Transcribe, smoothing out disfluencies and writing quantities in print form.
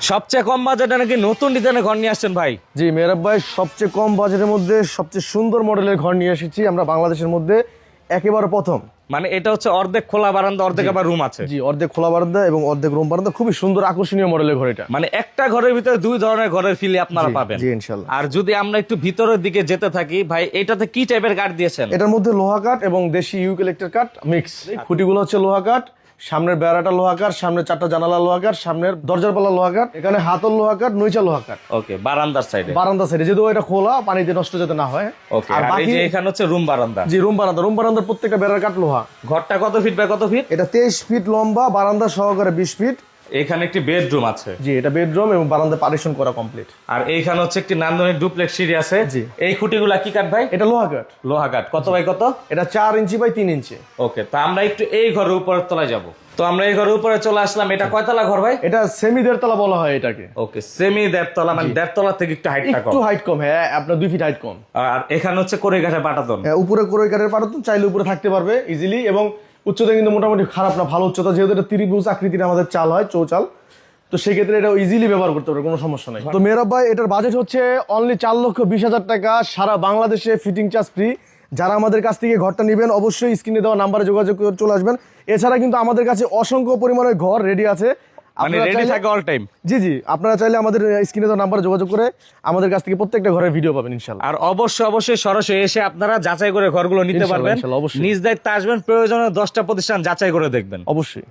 সবচেয়ে কম বাজেটে নাকি নতুন ডিজাইনের ঘর নিয়ে আসছেন ভাই? জি মেহরাব ভাই, সবচেয়ে কম বাজেটের মধ্যে সবচেয়ে সুন্দর মডেলের ঘর নিয়ে এসেছি আমরা বাংলাদেশের মধ্যে একেবারে প্রথম। মানে এটা হচ্ছে অর্ধেক খোলা বারান্দা, অর্ধেক আবার রুম আছে। জি, অর্ধেক খোলা বারান্দা এবং অর্ধেক রুম বারান্দা, খুবই সুন্দর আকর্ষণীয় মডেলের ঘর এটা। মানে একটা ঘরের ভিতরে দুই ধরনের ঘরের ফিল আপনারা জি, পাবেন। জি ইনশাআল্লাহ। আর যদি আমরা একটু ভিতরের দিকে যেতে থাকি ভাই, এটাতে কি টাইপের কাঠ দিয়েছেন? এটার মধ্যে লোহা কাঠ এবং দেশি ইউক্যালিপ্টাস কাঠ মিক্স। খুঁটিগুলো হচ্ছে লোহা কাঠ, সামনের বেড়াটা লোহা কাঠ, সামনের চারটা জানালা লোহা কাঠ, সামনের দরজার পাল্লা লোহা কাঠ, এখানে হাতল লোহা কাঠ, নইচা লোহা কাঠ। ওকে, বারান্দার সাইডে, বারান্দা সাইডে যেহেতু এটা খোলা, পানিতে নষ্ট যাতে না হয়। ওকে। আর এই যে এখানে হচ্ছে রুম বারান্দা। জি, রুম বারান্দার প্রত্যেকটা বেড়ার কাঠ লোহা। ঘরটা কত ফিট বাই কত ফিট? এটা 23 ফিট লম্বা, বারান্দা সহকারে 20 ফিট। এখানে একটি বেডরুম আছে। জি, এটা বেডরুম এবং বারান্দা পার্টিশন করা কমপ্লিট। আর এইখানে হচ্ছে একটি নান্দনিক ডুপ্লেক্স সিঁড়ি আছে। জি। এই খুঁটিগুলা কি কাঠ ভাই? এটা লোহা কাঠ। লোহা কাঠ। কত বাই কত? এটা 4 ইঞ্চি বাই 3 ইঞ্চি। ওকে, তো আমরা একটু এই ঘরের উপরের তলায় যাব। তো আমরা এই ঘরের উপরে চলে আসলাম। এটা কয়তলা ঘর ভাই? এটা সেমি দেড়তলা বলা হয় এটাকে। ওকে, সেমি দেড়তলা, মানে দেড়তলা থেকে একটু হাইটটা কম। একটু হাইট কম, হ্যাঁ আপনার 2 ফিট হাইট কম। আর এখানে হচ্ছে কড়ই কাঠের পাটাতন। হ্যাঁ, উপরে কোরই কাঠের পাটাতন, চাইলে উপরে থাকতে পারবে ইজিলি। এবং উচ্চতা কিন্তু মোটামুটি খারাপ না, ভালো উচ্চতা, যেহেতু এটা ত্রিভুজ আকৃতির আমাদের চাল হয়, চৌচাল, তো সেক্ষেত্রে এটা ইজিলি ব্যবহার করতে পারবে, কোনো সমস্যা নেই। তো মেহরাব ভাই, এটার বাজেট হচ্ছে অনলি 4,20,000 টাকা, সারা বাংলাদেশে ফিটিং চার্জ ফ্রি। যারা আমাদের কাছ থেকে ঘরটা নেবেন অবশ্যই স্ক্রিনে দেওয়া নাম্বারে যোগাযোগ করে চলে আসবেন। এছাড়া কিন্তু আমাদের কাছে অসংখ্য পরিমাণে ঘর রেডি আছে, মানে রেডি থাকে অল টাইম। জি জি, আপনারা চাইলে আমাদের স্ক্রিনে দেওয়া নাম্বারে যোগাযোগ করে আমাদের কাছ থেকে প্রত্যেকটা ঘরের ভিডিও পাবেন ইনশাআল্লাহ। আর অবশ্যই সরাসরি এসে আপনারা যাচাই করে ঘরগুলো নিতে ইনশাআল্লাহ, পারবেন। ইনশাআল্লাহ, অবশ্যই। নিজ দায়িত্বে আসবেন, প্রয়োজনে 10টা প্রতিষ্ঠান যাচাই করে দেখবেন। অবশ্যই।